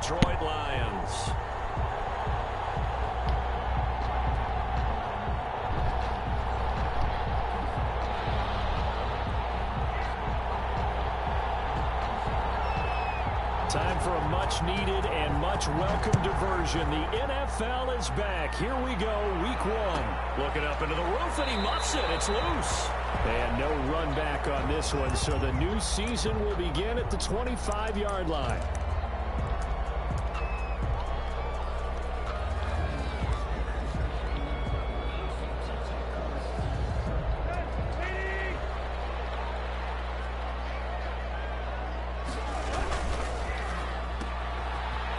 Detroit Lions. Time for a much-needed and much-welcome diversion. The NFL is back. Here we go, week one. Looking up into the roof, and he muffs it. It's loose. And no run back on this one, so the new season will begin at the 25-yard line.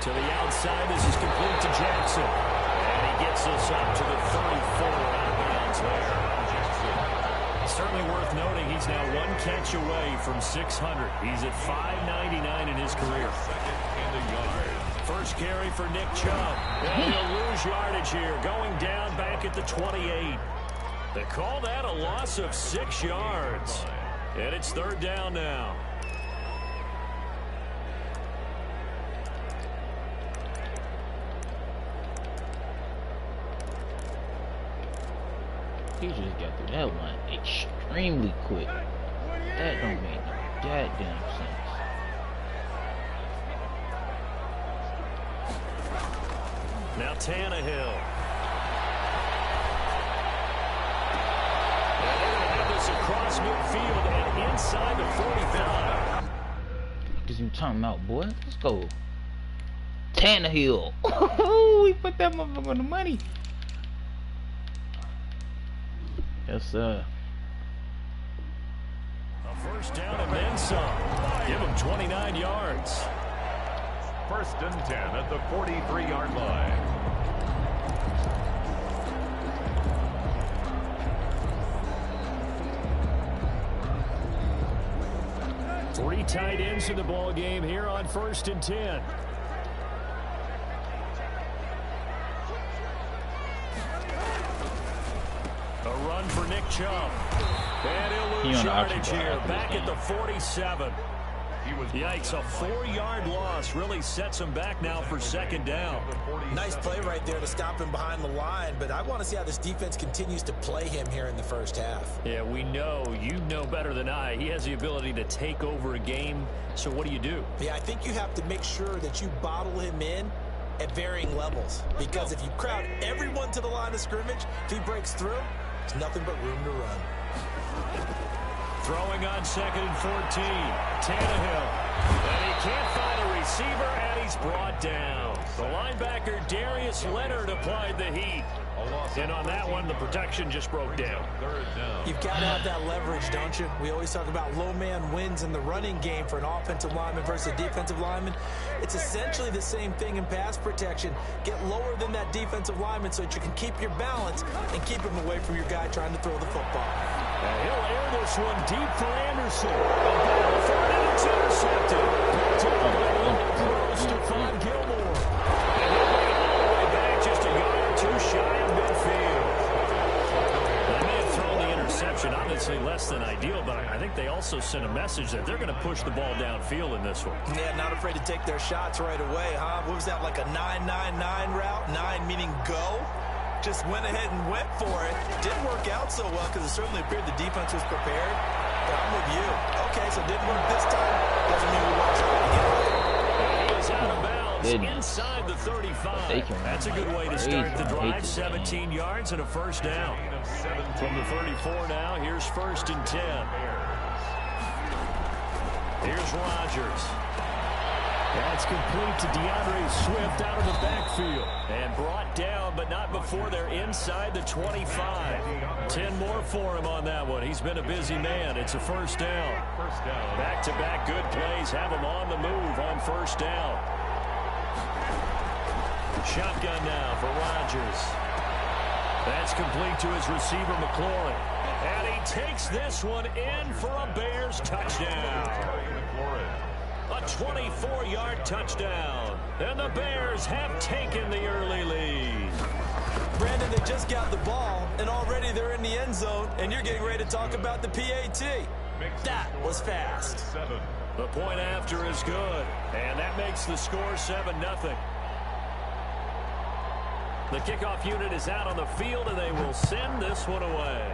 To the outside, this is complete to Jackson. And he gets us up to the 34 out of bounds there. Certainly worth noting he's now one catch away from 600. He's at 599 in his career. First carry for Nick Chubb. And he'll lose yardage here, going down back at the 28. They call that a loss of 6 yards. And it's third down now. He just got through that one extremely quick. That don't make no goddamn sense. Now Tannehill. And they're going to have this across midfield and inside the 45. What is you talking about, boy? Let's go. Tannehill. We put that motherfucker on the money. Yes, sir. A first down and then some. Give him 29 yards. First and 10 at the 43-yard line. Three tight ends in the ball game here on first and 10. A run for Nick Chubb. And he'll lose yardage here, back at the 47. Yikes, a 4-yard loss really sets him back now for second down. Nice play right there to stop him behind the line, but I want to see how this defense continues to play him here in the first half. Yeah, we know, you know better than I, he has the ability to take over a game, so what do? Yeah, I think you have to make sure that you bottle him in at varying levels, because if you crowd everyone to the line of scrimmage, if he breaks through, there's nothing but room to run. Throwing on second and 14. Tannehill. And he can't find a receiver, and he's brought down. The linebacker, Darius Leonard, applied the heat. And on that one, the protection just broke down. You've got to have that leverage, don't you? We always talk about low man wins in the running game for an offensive lineman versus a defensive lineman. It's essentially the same thing in pass protection. Get lower than that defensive lineman so that you can keep your balance and keep him away from your guy trying to throw the football. And he'll air this one deep for Anderson. A battle for it, and it's intercepted. Stephon Gilmore. And he'll bring it all the way back just a yard or two shy of midfield. They may have thrown the interception, obviously less than ideal, but I think they also sent a message that they're going to push the ball downfield in this one. Yeah, not afraid to take their shots right away, huh? What was that, like a 9-9-9 route? 9 meaning go? Just went ahead and went for it. Didn't work out so well because it certainly appeared the defense was prepared. But I'm with you. Okay, so it didn't work this time. Doesn't mean we won't try it again. He is out of bounds inside the 35. That's a good way to start the drive. 17 yards and a first down. From the 34 now, here's first and 10. Here's Rodgers. That's complete to DeAndre Swift out of the backfield. And brought down, but not before they're inside the 25. 10 more for him on that one. He's been a busy man. It's a first down. Back-to-back good plays have him on the move on first down. Shotgun now for Rodgers. That's complete to his receiver, McLaurin. And he takes this one in for a Bears touchdown. A 24-yard touchdown. And the Bears have taken the early lead. Brandon, they just got the ball, and already they're in the end zone, and you're getting ready to talk about the PAT. That was fast. The point after is good, and that makes the score 7-0. The kickoff unit is out on the field, and they will send this one away.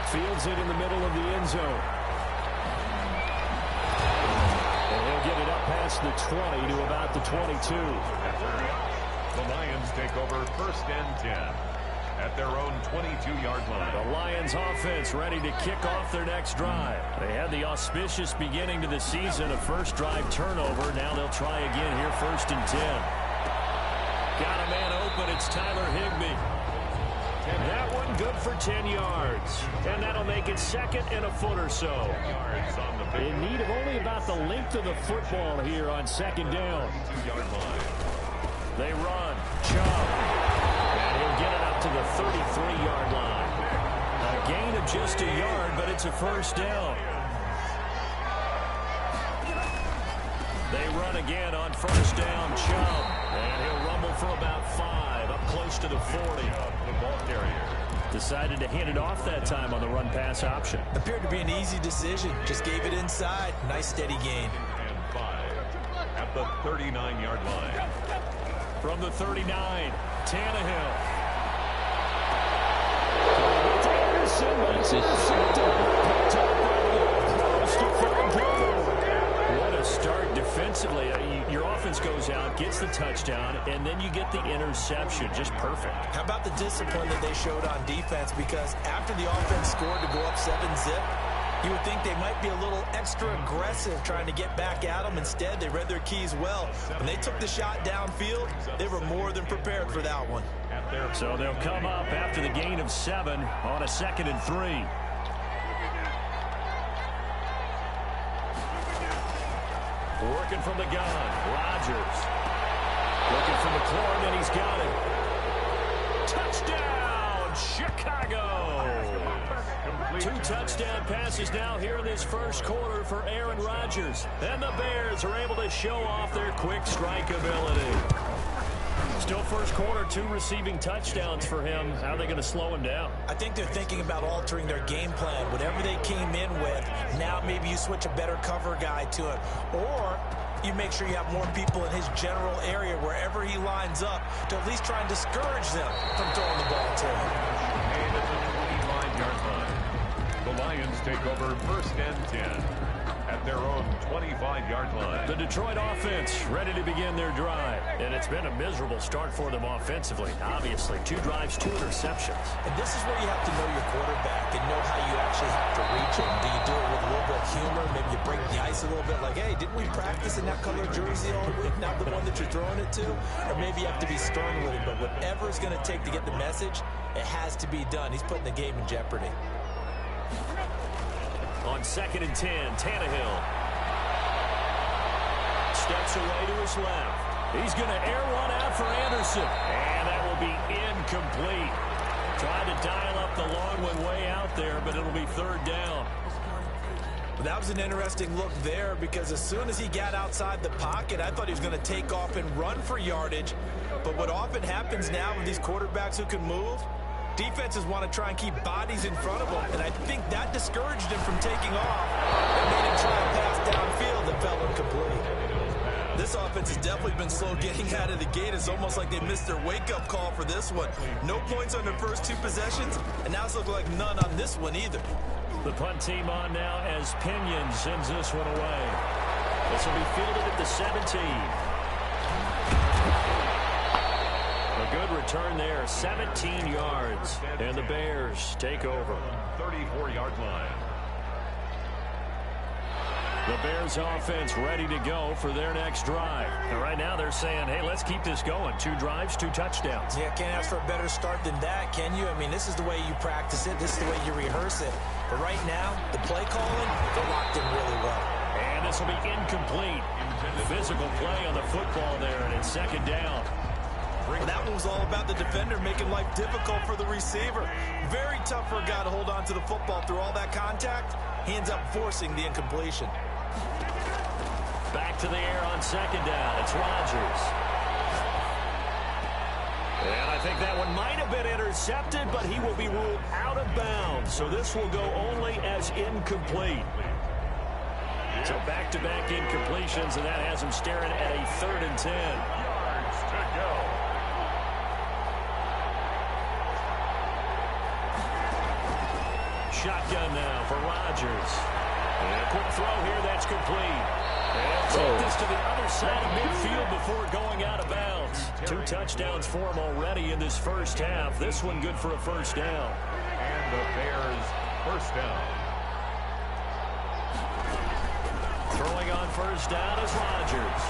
Fields it in the middle of the end zone. And he'll get it up past the 20 to about the 22. The Lions take over 1st and 10 at their own 22-yard line. The Lions offense ready to kick off their next drive. They had the auspicious beginning to the season, a first drive turnover. Now they'll try again here, 1st and 10. Got a man open. It's Tyler Higbee. That one good for 10 yards. And that'll make it 2nd and a foot or so. In need of only about the length of the football here on 2nd down. 2-yard line. They run. Chubb. And he'll get it up to the 33-yard line. A gain of just a yard, but it's a 1st down. They run again on 1st down. Chubb. And he'll rumble for about 5, up close to the 40. The ball carrier Decided to hand it off that time on the run-pass option. Appeared to be an easy decision. Just gave it inside. Nice steady gain. and 5 at the 39-yard line. From the 39, Tannehill. What a start defensively. Your offense goes out, gets the touchdown, and then you get the interception. Just perfect. How about the discipline that they showed on defense? Because after the offense scored to go up 7-zip, you would think they might be a little extra aggressive trying to get back at them. Instead, they read their keys well. When they took the shot downfield, they were more than prepared for that one. So they'll come up after the gain of 7 on a 2nd and 3. Working from the gun, Rodgers. Looking for McLaurin, and he's got it. Touchdown, Chicago! 2 touchdown passes now here in this first quarter for Aaron Rodgers. And the Bears are able to show off their quick strike ability. Still first quarter, 2 receiving touchdowns for him. How are they going to slow him down? I think they're thinking about altering their game plan. Whatever they came in with, now maybe you switch a better cover guy to it. Or you make sure you have more people in his general area wherever he lines up to at least try and discourage them from throwing the ball to him. And at the 25-yard line, the Lions take over 1st and 10 at their own 25-yard line. The Detroit offense ready to begin their drive. And it's been a miserable start for them offensively. Obviously, 2 drives, 2 interceptions. And this is where you have to know your quarterback and know how you actually have to reach him. Do you do it with a little bit of humor? Maybe you break the ice a little bit like, hey, didn't we practice in that color jersey all week? Not the one that you're throwing it to? Or maybe you have to be stern with him. But whatever it's going to take to get the message, it has to be done. He's putting the game in jeopardy. On 2nd and 10, Tannehill steps away to his left. He's going to air one out for Anderson. And that will be incomplete. Tried to dial up the long one way out there, but it'll be 3rd down. That was an interesting look there because as soon as he got outside the pocket, I thought he was going to take off and run for yardage. But what often happens now with these quarterbacks who can move, defenses want to try and keep bodies in front of them, and I think that discouraged him from taking off and made him try and pass downfield and fell incomplete. This offense has definitely been slow getting out of the gate. It's almost like they missed their wake-up call for this one. No points on their first 2 possessions, and now it's looking like none on this one either. The punt team on now as Pinion sends this one away. This will be fielded at the 17. A good return there, 17 yards, and the Bears take over. 34-yard line. The Bears offense ready to go for their next drive. And right now they're saying, hey, let's keep this going. 2 drives, 2 touchdowns. Yeah, can't ask for a better start than that, can you? I mean, this is the way you practice it. This is the way you rehearse it. But right now, the play calling, they're locked in really well. And this will be incomplete. Physical play on the football there, and it's 2nd down. Well, that one was all about the defender making life difficult for the receiver. Very tough for a guy to hold on to the football through all that contact. He ends up forcing the incompletion. Back to the air on 2nd down. It's Rodgers. And I think that one might have been intercepted, but he will be ruled out of bounds. So this will go only as incomplete. So back-to-back incompletions, and that has him staring at a 3rd and 10. Yards to go. Shotgun now for Rodgers. And a quick throw here, that's complete. And take this to the other side of midfield before going out of bounds. 2 touchdowns for him already in this first half. This one good for a first down. And the Bears first down. Throwing on first down is Rodgers.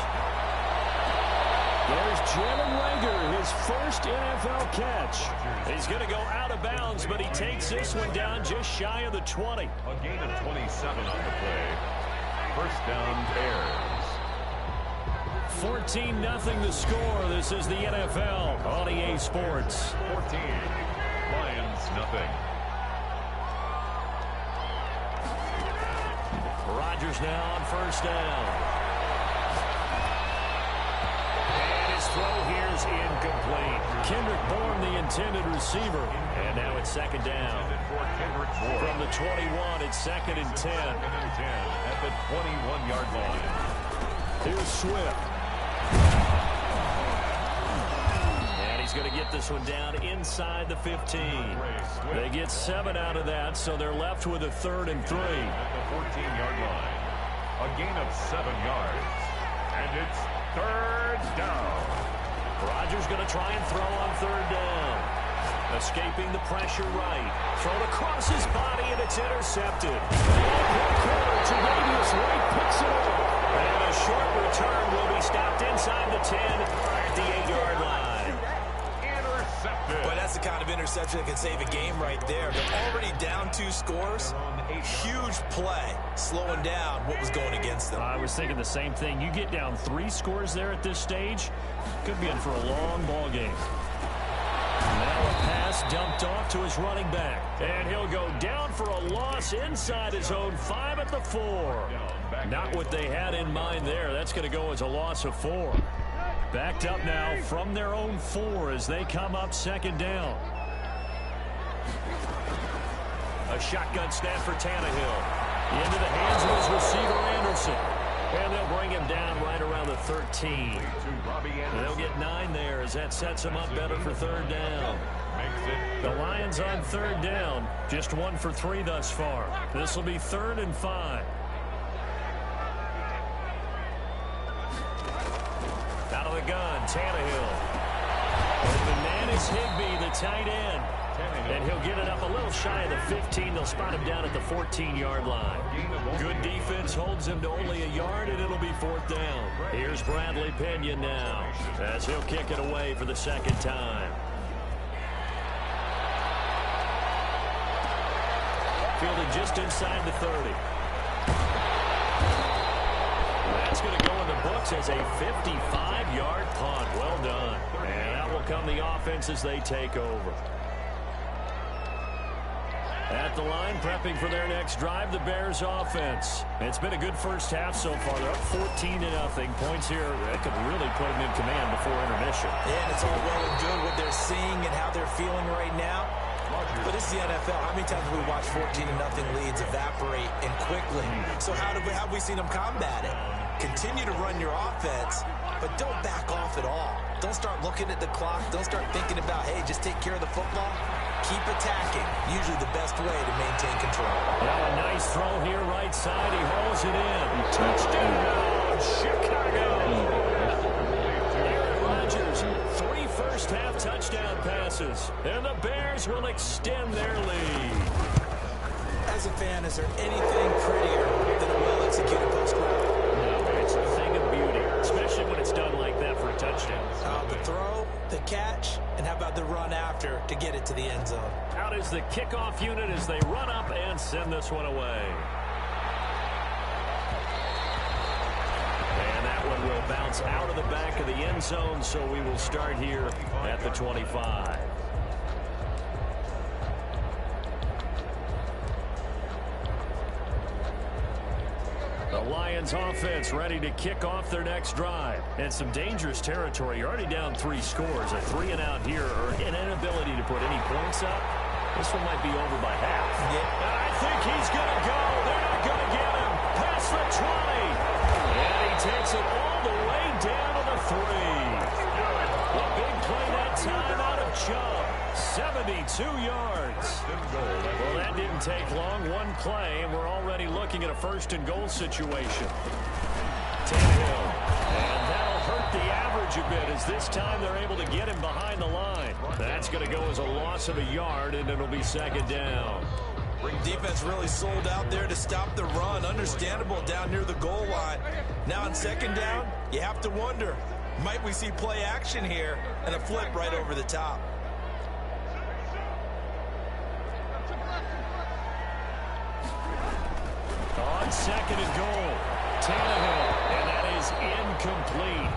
There's Jalen Reagor, his first NFL catch. He's going to go out of bounds, but he takes this one down just shy of the 20. A gain of 27 on the play. First down, Bears. 14-0 the score. This is the NFL on EA Sports. 14. Lions, nothing. Rodgers now on first down. And his throw here is incomplete. Kendrick Bourne, the intended receiver. And now it's second down. From the 21, it's 2nd and 10. 2nd and 10 at the 21-yard line. Here's Swift. And he's going to get this one down inside the 15. They get 7 out of that, so they're left with a 3rd and 3. At the 14-yard line. A gain of 7 yards. And it's 3rd down. Rodgers going to try and throw on 3rd down. Escaping the pressure right. Thrown across his body, and it's intercepted. Corner to Radius. White picks it up. And a short return will be stopped inside the 10 at the 8-yard line. Intercepted. But that's the kind of interception that can save a game right there. They're already down 2 scores. Huge play, slowing down what was going against them. I was thinking the same thing. You get down 3 scores there at this stage, could be in for a long ball game. Now a pass dumped off to his running back. And he'll go down for a loss inside his own 5 at the 4. Not what they had in mind there. That's going to go as a loss of 4. Backed up now from their own 4 as they come up 2nd down. A shotgun snap for Tannehill. Into the hands of his receiver, Anderson. And they'll bring him down right around the 13. And they'll get 9 there as that sets him up better for 3rd down. The Lions on 3rd down. Just 1 for 3 thus far. This will be 3rd and 5. Out of the gun, Tannehill. And the man is Higbee, the tight end. And he'll get it up a little shy of the 15. They'll spot him down at the 14-yard line. Good defense holds him to only a yard, and it'll be 4th down. Here's Bradley Pinion now as he'll kick it away for the 2nd time. Fielded just inside the 30. That's going to go in the books as a 55-yard punt. Well done. And out will come the offense as they take over. At the line, prepping for their next drive, the Bears offense. It's been a good first half so far. They're up 14-0. Points here that could really put them in command before intermission. Yeah, and it's all well and good what they're seeing and how they're feeling right now. But it's the NFL. How many times have we watched 14-0 leads evaporate and quickly? So how have we seen them combat it? Continue to run your offense, but don't back off at all. Don't start looking at the clock. Don't start thinking about, hey, just take care of the football. Keep attacking. Usually the best way to maintain control. Now a nice throw here right side. He hauls it in. Touchdown, Chicago. Aaron Rodgers, 3 first-half touchdown passes. And the Bears will extend their lead. As a fan, is there anything prettier than a well-executed post route? No, it's a thing of beauty, especially when it's done like that for a touchdown. The throw, the catch, and how about the run after to get it to the end zone? Out is the kickoff unit as they run up and send this one away. And that one will bounce out of the back of the end zone, so we will start here at the 25. The Lions offense ready to kick off their next drive. And some dangerous territory. You're already down 3 scores. A 3 and out here, or an inability to put any points up. This one might be over by half. Yeah. I think he's going to go. They're not going to get him. Pass across the 20. And he takes it all the way down to the 3. A big play that time out of Chubb. 72 yards. Well, that didn't take long. One play, and we're already looking at a first-and-goal situation. Tannehill. And that'll hurt the average a bit as this time they're able to get him behind the line. That's going to go as a loss of a yard, and it'll be second down. Defense really sold out there to stop the run. Understandable down near the goal line. Now on second down, you have to wonder, might we see play action here and a flip right over the top? On second and goal, Tannehill, and that is incomplete.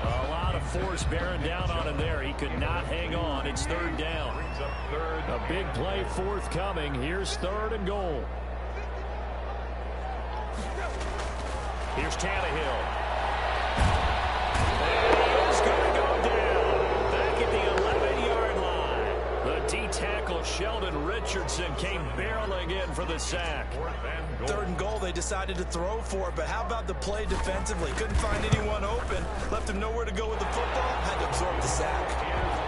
A lot of force bearing down on him there. He could not hang on. It's third down. A big play forthcoming. Here's third and goal. Here's Tannehill. And he's going to go down. Back at the 11-yard line. The D-tackle Sheldon Richardson came barreling in for the sack. Third and goal, they decided to throw for it, but how about the play defensively? Couldn't find anyone open, left him nowhere to go with the football, had to absorb the sack.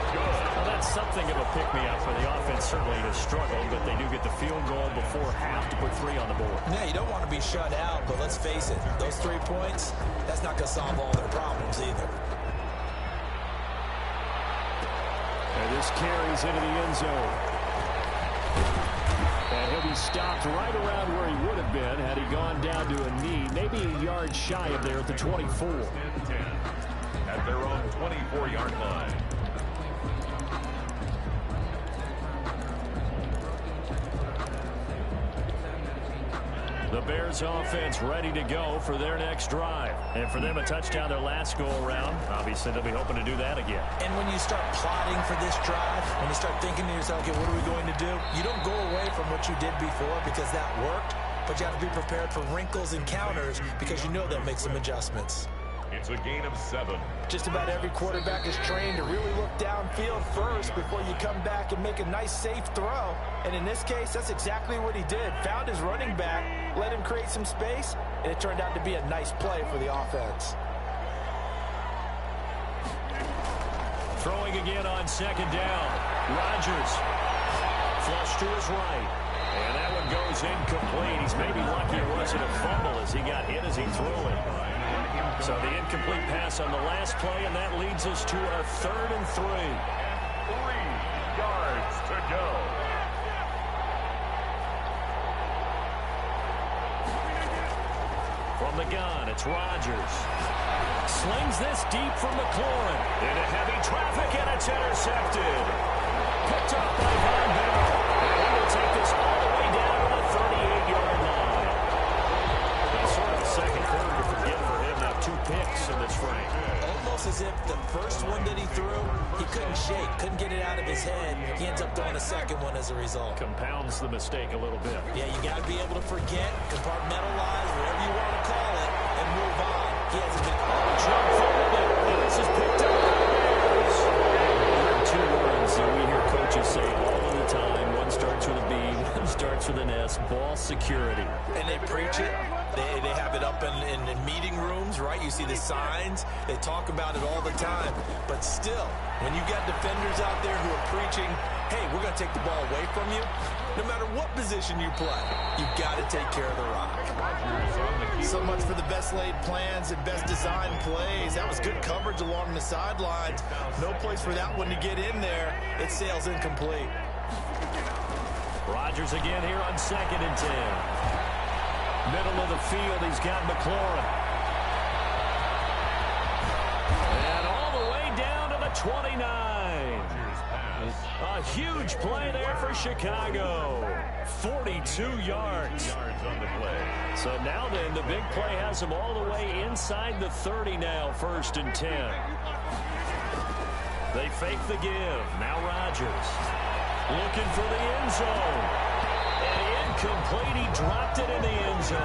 Well, that's something of a pick-me-up for the offense. Certainly has struggled, but they do get the field goal before half to put 3 on the board. Yeah, you don't want to be shut out, but let's face it, those 3 points, that's not going to solve all their problems either. And this carries into the end zone. And he'll be stopped right around where he would have been had he gone down to a knee, maybe a yard shy of there at the 24. At their own 24-yard line. The Bears offense ready to go for their next drive. And for them, a touchdown their last go-around. Obviously, they'll be hoping to do that again. And when you start plotting for this drive, when you start thinking to yourself, okay, what are we going to do? You don't go away from what you did before because that worked, but you have to be prepared for wrinkles and counters because you know they'll make some adjustments. It's a gain of 7. Just about every quarterback is trained to really look downfield first before you come back and make a nice, safe throw. And in this case, that's exactly what he did. Found his running back, let him create some space, and it turned out to be a nice play for the offense. Throwing again on second down. Rodgers. Flush to his right. And that one goes incomplete. He's maybe lucky it wasn't a fumble as he got hit as he threw it. So the incomplete pass on the last play, and that leads us to our 3rd and 3. 3 yards to go. From the gun, it's Rodgers. Slings this deep from McLaurin. Into heavy traffic, and it's intercepted. Picked up by Von Bell. And he will take this all the way down to the 38-yard line. That's sort of the second quarter to forget for him. Now 2 picks in this frame. Almost as if the first one that he threw, he couldn't shake, couldn't get it out of his head. He ends up throwing a second one as a result. Compounds the mistake a little bit. Yeah, you got to be able to forget, compartmentalize, whatever you want to call it, and move on. He hasn't been Chubb fumbled it, and this is picked up by the Bears. There are 2 words that we hear coaches say all of the time. One starts with a B, one starts with an S. Ball security. And they preach it. They have it up in meeting rooms, right? You see the signs. They talk about it all the time. But still, when you got defenders out there who are preaching, hey, we're going to take the ball away from you, no matter what position you play, you've got to take care of the rock. So much for the best laid plans and best designed plays. That was good coverage along the sidelines. No place for that one to get in there. It sails incomplete. Rodgers again here on 2nd and 10. Middle of the field, he's got McLaurin. And all the way down to the 29. A huge play there for Chicago. 42 yards. On the play. So now then, the big play has him all the way inside the 30 now, 1st and 10. They fake the give. Now Rodgers looking for the end zone. And incomplete. He dropped it in the end zone.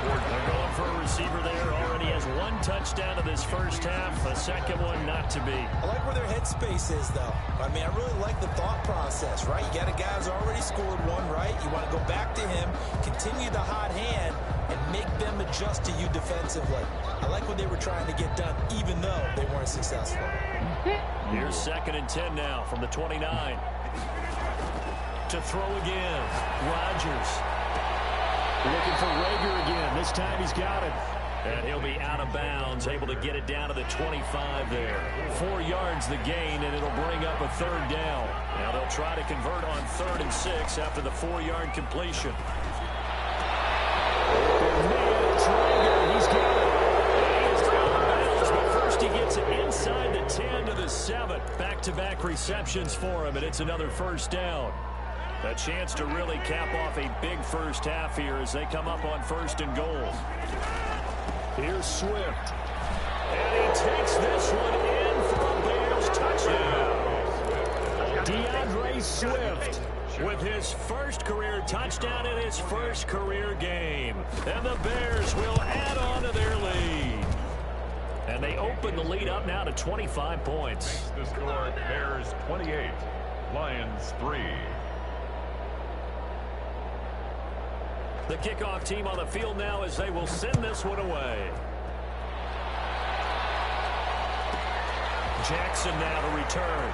They're going for a receiver there. Already has 1 touchdown in this first half. A second one not to be. I like where their headspace is, though. I mean, I really like the thought process, right? You got a guy who's already scored 1, right? You want to go back to him, continue the hot hand, and make them adjust to you defensively. I like what they were trying to get done, even though they weren't successful. Here's 2nd and 10 now from the 29. To throw again, Rodgers. Looking for Rager again. This time he's got it. And he'll be out of bounds, able to get it down to the 25 there. 4 yards the gain, and it'll bring up a 3rd down. Now they'll try to convert on 3rd and 6 after the 4-yard completion. He's got it. He's out of bounds, but first he gets it inside the 10 to the 7. Back-to-back receptions for him, and it's another 1st down. A chance to really cap off a big first half here as they come up on 1st and goal. Here's Swift. And he takes this one in for a Bears touchdown. DeAndre Swift with his first career touchdown in his first career game. And the Bears will add on to their lead. And they open the lead up now to 25 points. The score, Bears 28, Lions 3. The kickoff team on the field now as they will send this one away. Jackson now to return.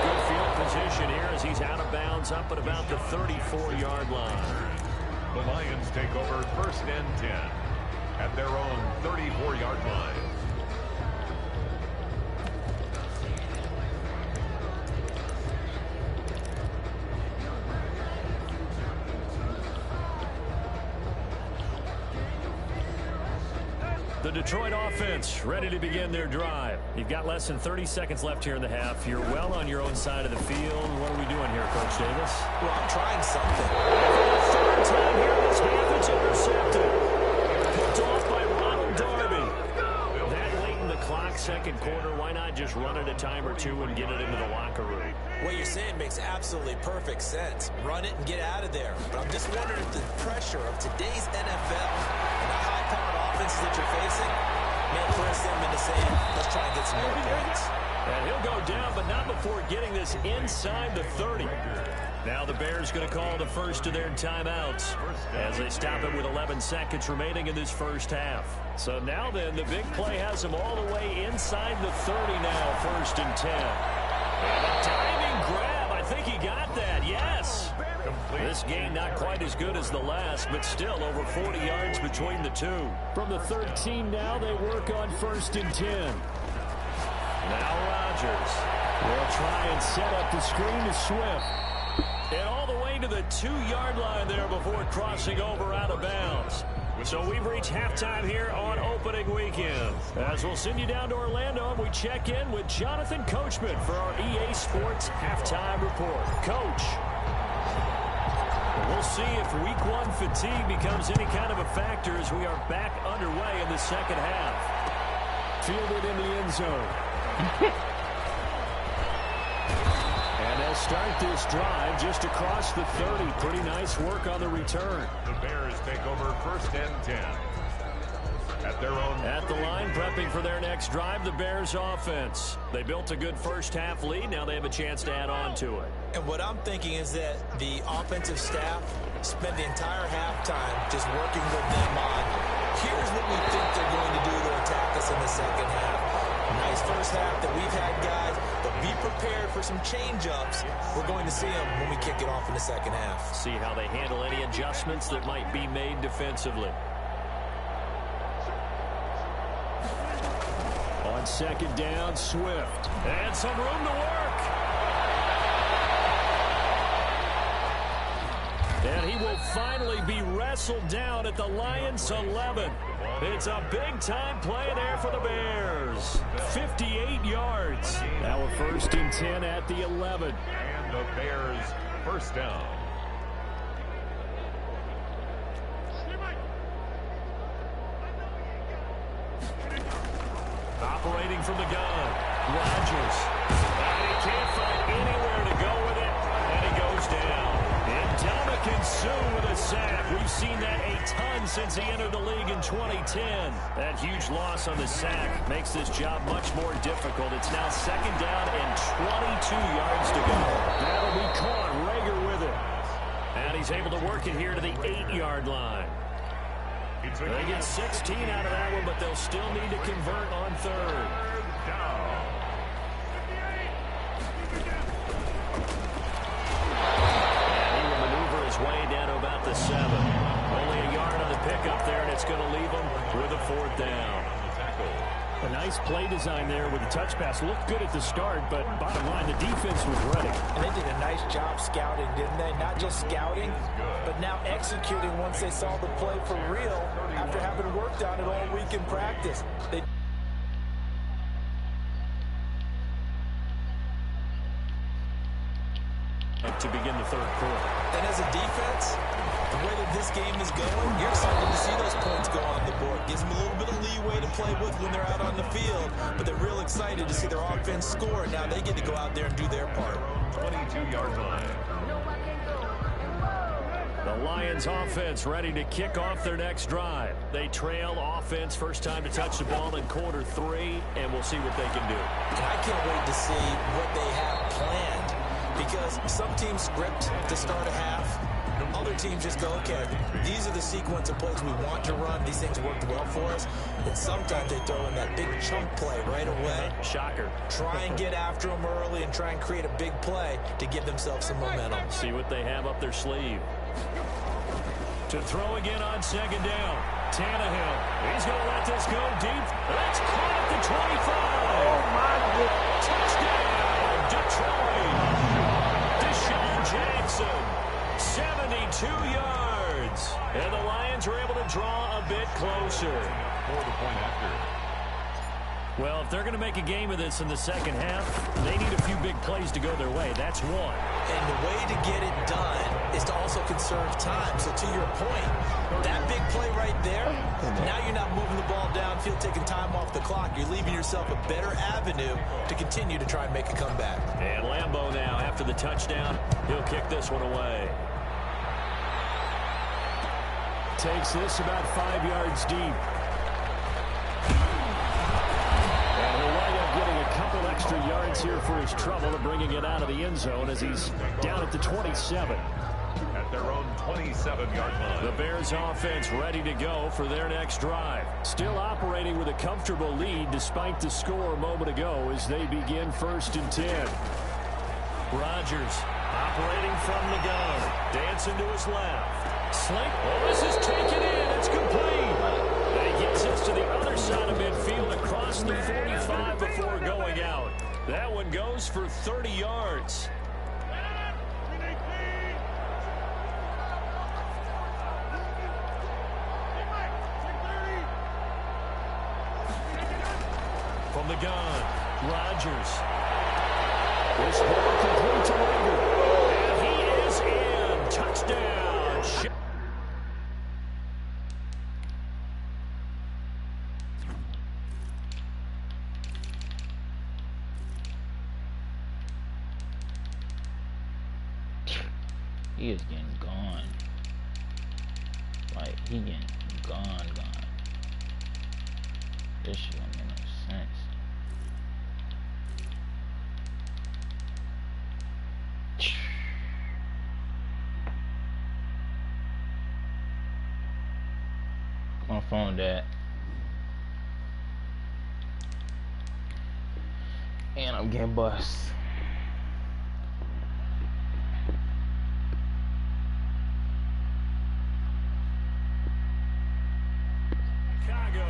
Good field position here as he's out of bounds up at about the 34-yard line. The Lions take over 1st and 10 at their own 34-yard line. The Detroit offense ready to begin their drive. You've got less than 30 seconds left here in the half. You're well on your own side of the field. What are we doing here, Coach Davis? Well, I'm trying something. For the 3rd time here this half, it's intercepted. Picked off by Ronald Darby. That late in the clock, 2nd quarter, why not just run it a time or two and get it into the locker room? What you're saying makes absolutely perfect sense. Run it and get out of there. But I'm just wondering if the pressure of today's NFL and the high-powered offenses that you're facing may force them into saying, let's try and get some more points. And he'll go down, but not before getting this inside the 30. Now the Bears going to call the first of their timeouts as they stop it with 11 seconds remaining in this first half. So now then, the big play has them all the way inside the 30 now, 1st and 10. And a diving grab. I think he got that. Yes. This game not quite as good as the last, but still over 40 yards between the two. From the 13 now, they work on 1st and 10. Now Rodgers will try and set up the screen to Swift. And all the way to the 2-yard line there before crossing over out of bounds. So we've reached halftime here on opening weekend. As we'll send you down to Orlando and we check in with Jonathan Coachman for our EA Sports Halftime Report. Coach, we'll see if week 1 fatigue becomes any kind of a factor as we are back underway in the second half. Fielded in the end zone. And they'll start this drive just across the 30. Pretty nice work on the return. The Bears take over 1st and 10 at their own. At the line, prepping for their next drive, the Bears offense. They built a good first half lead. Now they have a chance to add on to it. And what I'm thinking is that the offensive staff spent the entire halftime just working with them on, here's what we think they're going to do to attack us in the second half. Nice first half that we've had, guys, but be prepared for some change-ups. We're going to see them when we kick it off in the second half. See how they handle any adjustments that might be made defensively. On 2nd down, Swift. And some room to work. And he will finally be wrestled down at the Lions' 11. It's a big-time play there for the Bears. 58 yards. Now a 1st and 10 at the 11. And the Bears 1st down. Operating from the gun, Rodgers. And he can't find anywhere to go with it, and he goes down. And Ndamukong Suh with a sack. We've seen that a ton since he entered the league in 2010. That huge loss on the sack makes this job much more difficult. It's now 2nd down and 22 yards to go. That'll be caught. Rager with it. And he he's able to work it here to the 8-yard line. They get 16 out of that one, but they'll still need to convert on third. And he will maneuver his way down to about the 7. Only a yard on the pickup there, and it's going to leave him with a 4th down. A nice play design there with the touch pass. Looked good at the start, but bottom line, the defense was ready. And they did a nice job scouting, didn't they? Not just scouting, but now executing once they saw the play for real after having worked on it all week in practice. To begin the third quarter. And as a defense, the way that this game is going, you're excited to see those points go on the board. Gives them a little bit of leeway to play with when they're out on the field, but they're real excited to see their offense score. Now they get to go out there and do their part. 22-yard line. The Lions offense ready to kick off their next drive. They trail offense, first time to touch the ball in quarter 3, and we'll see what they can do. And I can't wait to see what they have planned, because some teams script to start a half. Other teams just go, okay, these are the sequence of plays we want to run. These things worked well for us. And sometimes they throw in that big chunk play right away. Shocker. Try and get after them early and try and create a big play to give themselves some momentum. See what they have up their sleeve. To throw again on second down. Tannehill. He's going to let this go deep. That's caught at the 25. Oh, my goodness. Touchdown, Detroit. Deshaun Jackson. 72 yards. And the Lions are able to draw a bit closer. For the point after. Well, if they're going to make a game of this in the second half, they need a few big plays to go their way. That's one. And the way to get it done is to also conserve time. So to your point, that big play right there, now you're not moving the ball downfield, taking time off the clock. You're leaving yourself a better avenue to continue to try and make a comeback. And Lambeau now, after the touchdown, he'll kick this one away. Takes this about 5 yards deep. And he'll wind up getting a couple extra yards here for his trouble and bringing it out of the end zone as he's down at the 27. At their own 27-yard line. The Bears offense ready to go for their next drive. Still operating with a comfortable lead despite the score a moment ago as they begin 1st and 10. Rodgers operating from the gun. Dancing to his left. Slink. Oh, this is taken in. It's complete. And he gets us to the other side of midfield across the 45 before going out. That one goes for 30 yards. From the gun, Rodgers. This ball complete to Rager. And he is in. Touchdown. He is getting gone. Like, he getting gone. This shit don't make no sense. My phone, Dad. And I'm getting bust. Chicago.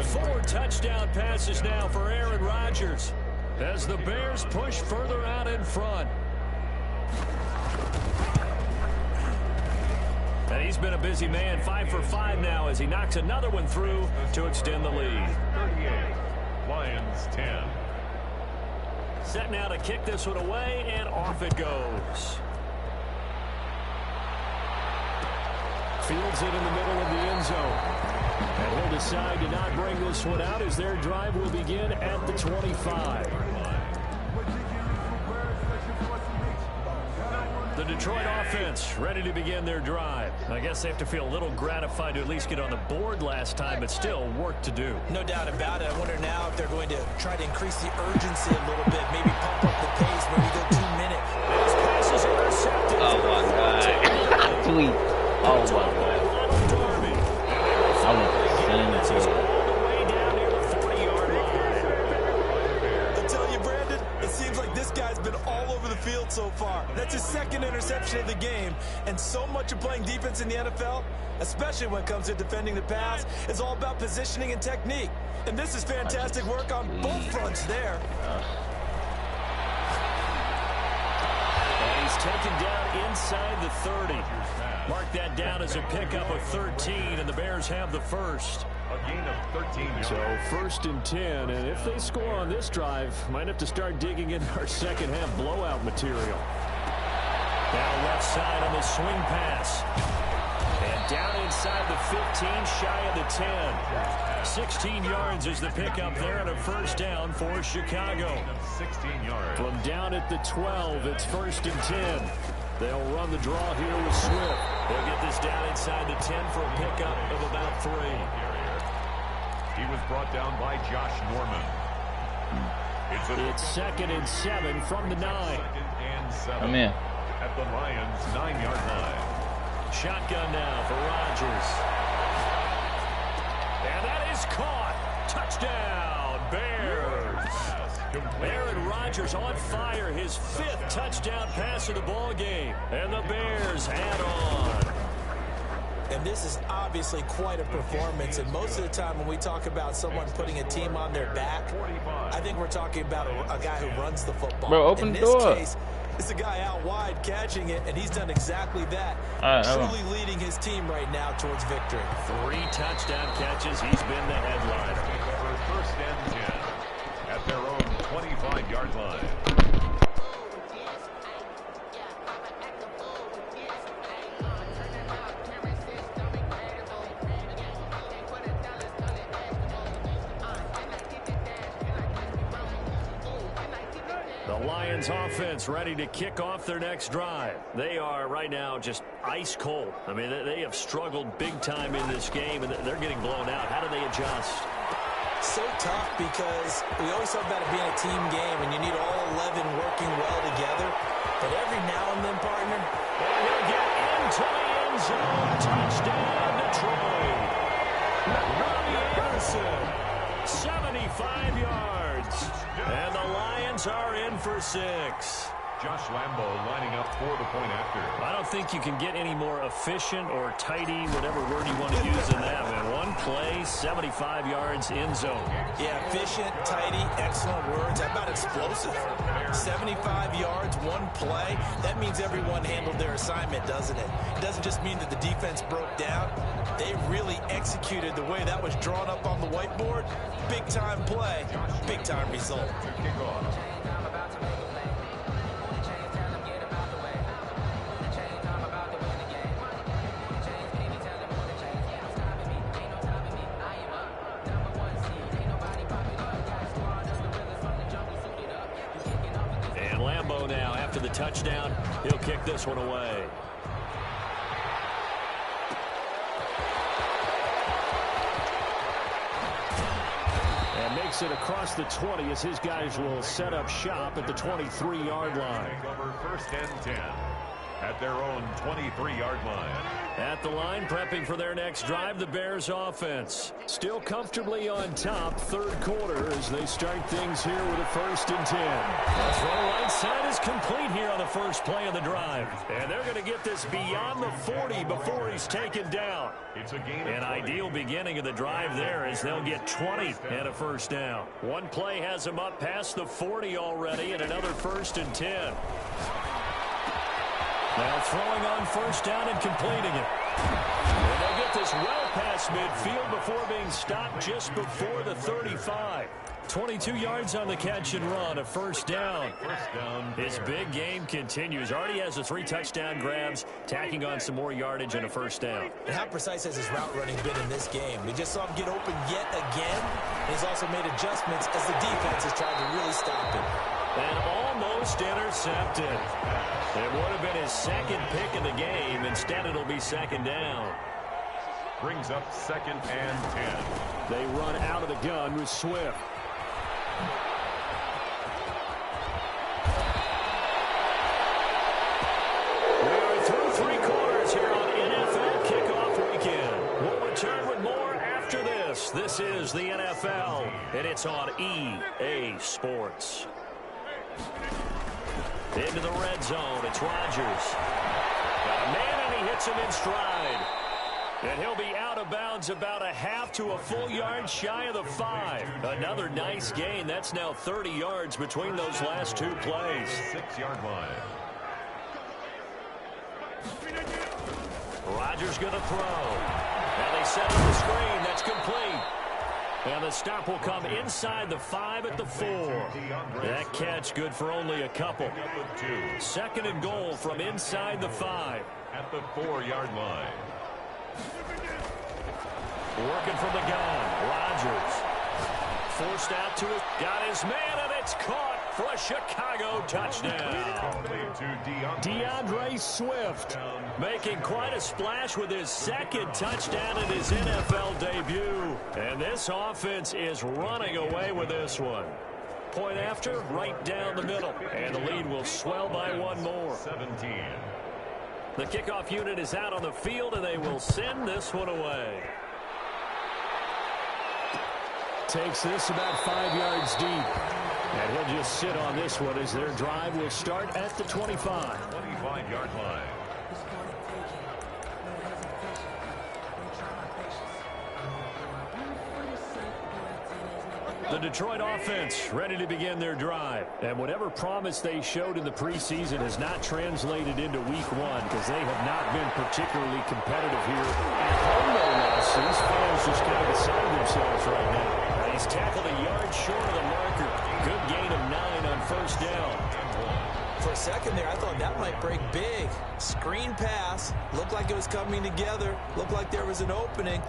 4 touchdown passes now for Aaron Rodgers as the Bears push further out in front. And he's been a busy man, 5 for 5 now as he knocks another one through to extend the lead. 38, Lions 10. Set now to kick this one away, and off it goes. Fields it in the middle of the end zone. And he'll decide to not bring this one out as their drive will begin at the 25. The Detroit offense ready to begin their drive. I guess they have to feel a little gratified to at least get on the board last time, but still work to do. No doubt about it. I wonder now if they're going to try to increase the urgency a little bit, maybe pump up the pace, maybe go 2 minutes. This pass is is intercepted. Oh, my God. Tweet. Oh, my God. I was sending it to him. All the way down near the 40-yard line. I tell you, Brandon, it seems like this guy's been all over the field so far. That's his second interception of the game. And so much of playing defense in the NFL, especially when it comes to defending the pass, is all about positioning and technique. And this is fantastic work on both fronts there. And he's taken down inside the 30. Mark that down as a pickup of 13, and the Bears have the first. A gain of 13 yards. So 1st and 10, and if they score on this drive, might have to start digging into our second half blowout material. Now left side on the swing pass. And down inside the 15, shy of the 10. 16 yards is the pickup there on a first down for Chicago. 16 yards. From down at the 12, it's 1st and 10. They'll run the draw here with Swift. They'll get this down inside the 10 for a pickup of about 3. He was brought down by Josh Norman. It's 2nd and 7 from the 9. 2nd and 7. Come in. At the Lions' 9-yard line. Shotgun now for Rodgers. And that is caught. Touchdown, Bears. Aaron Rodgers on fire, his 5th touchdown pass of the ball game. And the Bears add on. And this is obviously quite a performance. And most of the time when we talk about someone putting a team on their back, I think we're talking about a guy who runs the football. Bro, open the door. In this case, it's a guy out wide catching it, and he's done exactly that. Truly leading his team right now towards victory. 3 touchdown catches. He's been the headliner. First and 10 at their own 25-yard line. The Lions offense ready to kick off their next drive. They are right now just ice cold. I mean, they have struggled big time in this game, and they're getting blown out. How do they adjust? So tough because we always talk about it being a team game, and you need all 11 working well together. But every now and then, partner, they're going to get into the end zone. Touchdown, Detroit. Robbie Anderson, 75 yards. And the Lions are in for 6. Josh Lambo lining up for the point after. I don't think you can get any more efficient or tidy, whatever word you want to use in that, man. One play, 75 yards in zone. Yeah, efficient, tidy, excellent words. How about explosive? 75 yards, one play. That means everyone handled their assignment, doesn't it? It doesn't just mean that the defense broke down. They really executed the way that was drawn up on the whiteboard. Big-time play, big-time result. Now after the touchdown, he'll kick this one away. And makes it across the 20 as his guys will set up shop at the 23-yard line. Over 1st and 10 at their own 23-yard line. At the line, prepping for their next drive, the Bears offense. Still comfortably on top, 3rd quarter as they start things here with a 1st and 10. The throw right side is complete here on the first play of the drive. And they're going to get this beyond the 40 before he's taken down. It's a gain. An ideal beginning of the drive there as they'll get 20 and a first down. One play has them up past the 40 already and another 1st and 10. Now throwing on first down and completing it. And they'll get this well past midfield before being stopped just before the 35. 22 yards on the catch and run, a first down. His big game continues. Already has the 3 touchdown grabs, tacking on some more yardage and a first down. And how precise has his route running been in this game? We just saw him get open yet again. And he's also made adjustments as the defense has tried to really stop him. And almost intercepted. It would have been his 2nd pick in the game. Instead, it'll be 2nd down. Brings up 2nd and 10. They run out of the gun with Swift. this. This is the NFL, and it's on EA Sports. Into the red zone. It's Rodgers. Got a man, and he hits him in stride. And he'll be out of bounds about a half to a full yard shy of the 5. Another nice gain. That's now 30 yards between those last two plays. 6-yard line. Rodgers going to throw. And they set up the screen. That's complete. And the stop will come inside the 5 at the 4. That catch good for only a couple. 2nd and goal from inside the 5. At the 4-yard line. Working from the gun. Rodgers. Forced out to it. Got his man, and it's caught for a Chicago touchdown. DeAndre Swift making quite a splash with his 2nd touchdown in his NFL debut. And this offense is running away with this one. Point after, right down the middle. And the lead will swell by one more. 17. The kickoff unit is out on the field, and they will send this one away. Takes this about 5 yards deep. And he'll just sit on this one as their drive will start at the 25. 25-yard line. The Detroit offense ready to begin their drive. And whatever promise they showed in the preseason has not translated into week 1 because they have not been particularly competitive here at home, no less. These fans just kind of beside themselves right now. He's tackled a yard short of the marker. Good gain of 9 on 1st down. For a second there, I thought that might break big. Screen pass. Looked like it was coming together. Looked like there was an opening.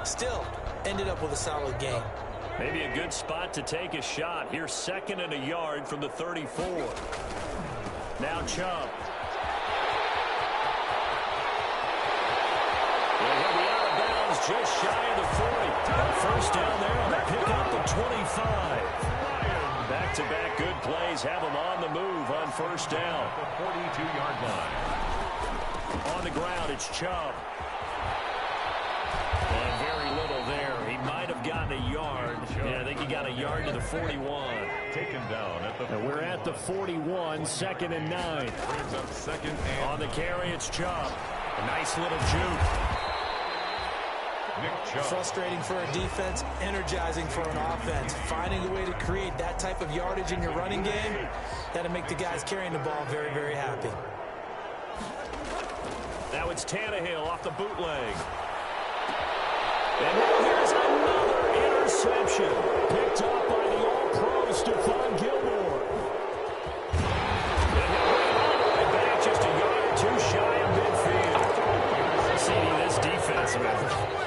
Still, ended up with a solid gain. Maybe a good spot to take a shot. Here's 2nd and a yard from the 34. Now Chubb. And he'll be out of bounds just shy of the 40. First down there on the pickup of 25. Back-to-back good plays have them on the move on 1st down. The 42-yard line. On the ground, it's Chubb. And very little there. He might have gotten a yard. Yeah, I think he got a yard to the 41. Taken down at the 41. And we're at the 41, 2nd and 9. Brings up 2nd and... On the carry, it's Chubb. A nice little juke. Frustrating for a defense, energizing for an offense. Finding a way to create that type of yardage in your running game, that'll make the guys carrying the ball very, very happy. Now it's Tannehill off the bootleg. And now here's another interception. Picked up by the All-Pro Stephon Gilmore. And he'll bring it all the way back, just a yard or 2 shy of midfield. See, this defense,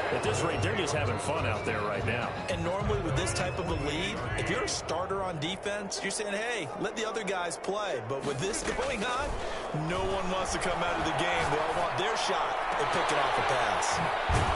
at this rate, they're just having fun out there right now. And normally with this type of a lead, if you're a starter on defense, you're saying, hey, let the other guys play. But with this going on, no one wants to come out of the game. They all want their shot at picking off a pass.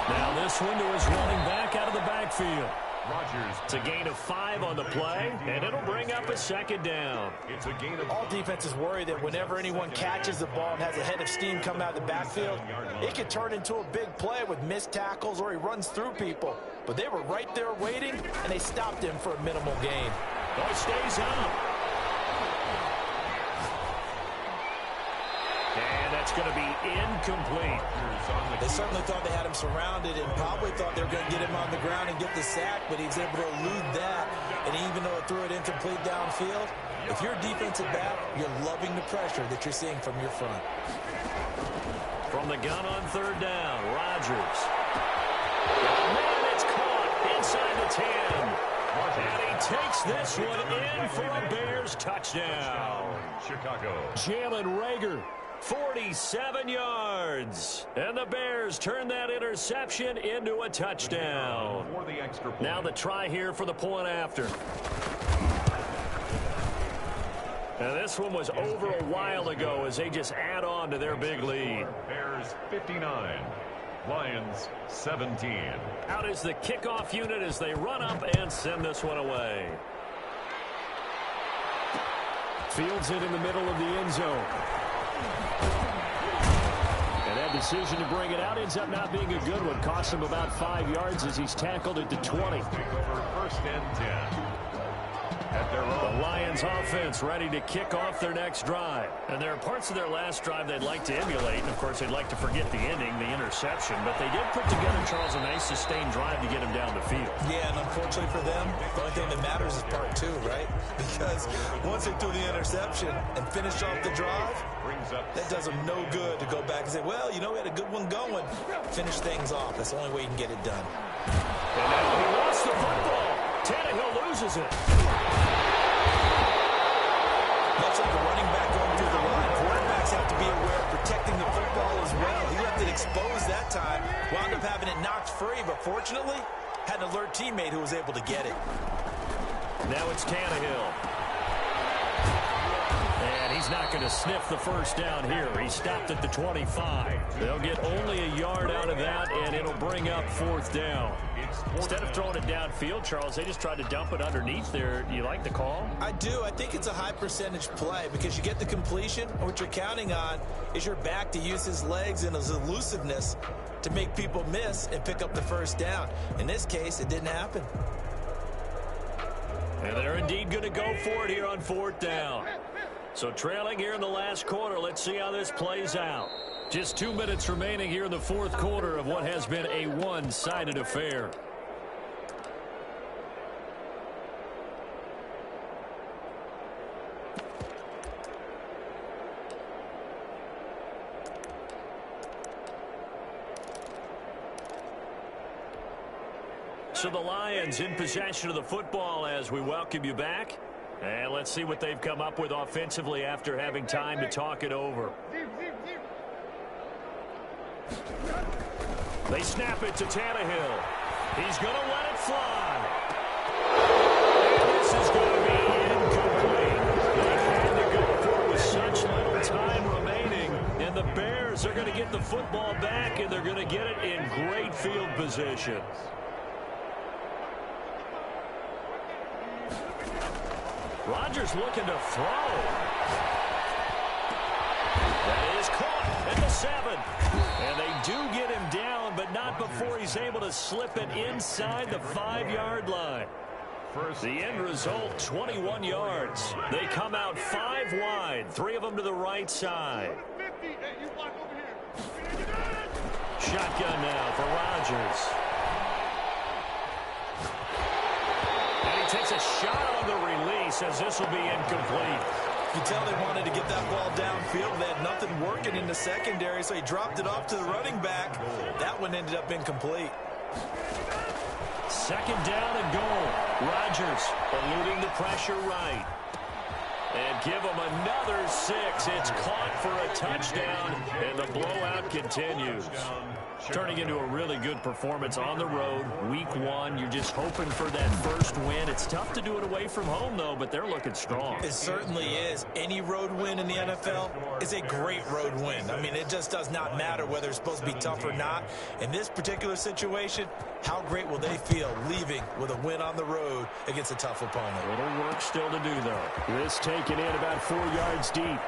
Now this one to his running back out of the backfield. Rodgers. It's a gain of 5 on the play, and it'll bring up a 2nd down. It's a gain of... All defenses worry that whenever anyone catches the ball and has a head of steam come out of the backfield, it could turn into a big play with missed tackles or he runs through people. But they were right there waiting, and they stopped him for a minimal gain. Ball stays up. And that's going to be incomplete. They certainly thought they had him surrounded and probably thought they were going to get him on the ground and get the sack, but he was able to elude that. And even though it threw it incomplete downfield, if you're a defensive back, you're loving the pressure that you're seeing from your front. From the gun on 3rd down, Rodgers. Man, it's caught inside the 10. And he takes this one in for a Bears touchdown. Chicago. Jalen Reagor. 47 yards. And the Bears turn that interception into a touchdown. For the extra point. Now the try here for the point after. Now this one was over a while ago as they just add on to their big lead. Bears 59. Lions 17. Out is the kickoff unit as they run up and send this one away. Fields it in the middle of the end zone. And that bad decision to bring it out. Ends up not being a good one. Costs him about 5 yards as he's tackled at the 20. Take over first and 10. At their own. The Lions offense ready to kick off their next drive. And there are parts of their last drive they'd like to emulate. And, of course, they'd like to forget the ending, the interception. But they did put together, Charles, a nice sustained drive to get him down the field. Yeah, and unfortunately for them, the only thing that matters is part 2, right? Because once they threw the interception and finished off the drive, that does them no good to go back and say, well, you know, we had a good one going. Finish things off. That's the only way you can get it done. And now he lost the football. Tannehill loses it. Much like a running back going through the line, quarterbacks have to be aware of protecting the football as well. He left it exposed that time, wound up having it knocked free, but fortunately, had an alert teammate who was able to get it. Now it's Tannehill. And he's not going to sniff the first down here. He stopped at the 25. They'll get only a yard out of that, and it'll bring up 4th down. Instead of throwing it downfield, Charles, they just tried to dump it underneath there. Do you like the call? I do. I think it's a high percentage play because you get the completion, and what you're counting on is your back to use his legs and his elusiveness to make people miss and pick up the first down. In this case, it didn't happen. And they're indeed going to go for it here on 4th down. So trailing here in the last quarter, let's see how this plays out. Just 2 minutes remaining here in the 4th quarter of what has been a one-sided affair. So the Lions in possession of the football as we welcome you back. And let's see what they've come up with offensively after having time to talk it over. They snap it to Tannehill. He's going to let it fly. And this is going to be incomplete. They had to go for it with such little time remaining. And the Bears are going to get the football back, and they're going to get it in great field position. Rodgers looking to throw. That is caught at the 7. And they do get him down, but not before he's able to slip it inside the 5-yard line. The end result, 21 yards. They come out 5 wide, 3 of them to the right side. Shotgun now for Rodgers. And he takes a shot on the release as this will be incomplete. You can tell they wanted to get that ball downfield. They had nothing working in the secondary, so he dropped it off to the running back. That one ended up incomplete. 2nd down and goal. Rodgers eluding the pressure right. And give him another 6. It's caught for a touchdown, and the blowout continues. Turning into a really good performance on the road. Week 1, you're just hoping for that first win. It's tough to do it away from home, though, but they're looking strong. It certainly is. Any road win in the NFL is a great road win. I mean, it just does not matter whether it's supposed to be tough or not. In this particular situation, how great will they feel leaving with a win on the road against a tough opponent? A little work still to do, though. This taken in about 4 yards deep.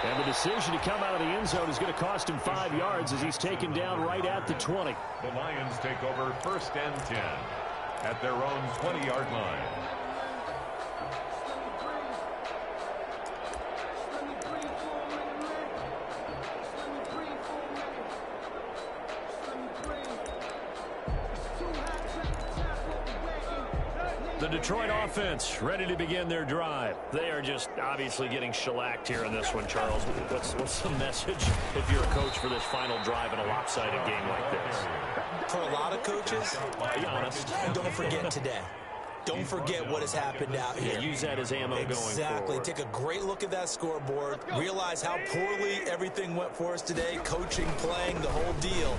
And the decision to come out of the end zone is going to cost him 5 yards as he's taken down right at the 20. The Lions take over 1st and 10 at their own 20-yard line. The Detroit offense ready to begin their drive. They are just obviously getting shellacked here in this one, Charles. What's the message if you're a coach for this final drive in a lopsided game like this? For a lot of coaches, Be honest. don't forget today. Don't forget what has happened out here. Use that as ammo going forward. Exactly. Take a great look at that scoreboard. Realize how poorly everything went for us today. Coaching, playing, the whole deal.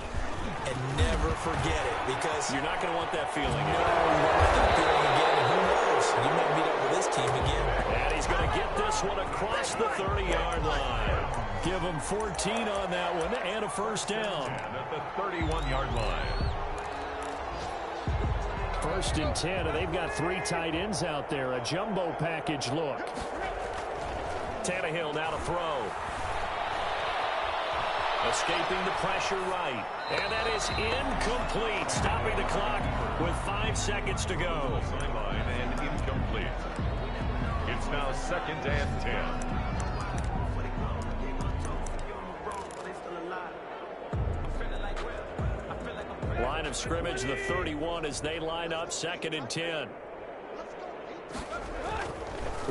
And never forget it, because You're not going to want that feeling. you won't want that feeling again. And who knows? You might meet up with this team again. And he's going to get this one across the 30-yard line. Give him 14 on that one and a first down. And at the 31-yard line. 1st and 10, and they've got 3 tight ends out there. A jumbo package look. Tannehill now to throw. Escaping the pressure right. And that is incomplete. Stopping the clock with 5 seconds to go. Sideline and incomplete. It's now 2nd and 10. Line of scrimmage, the 31 as they line up 2nd and 10.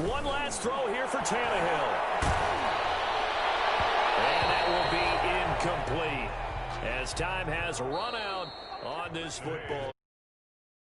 One last throw here for Tannehill. And that will be incomplete as time has run out on this football.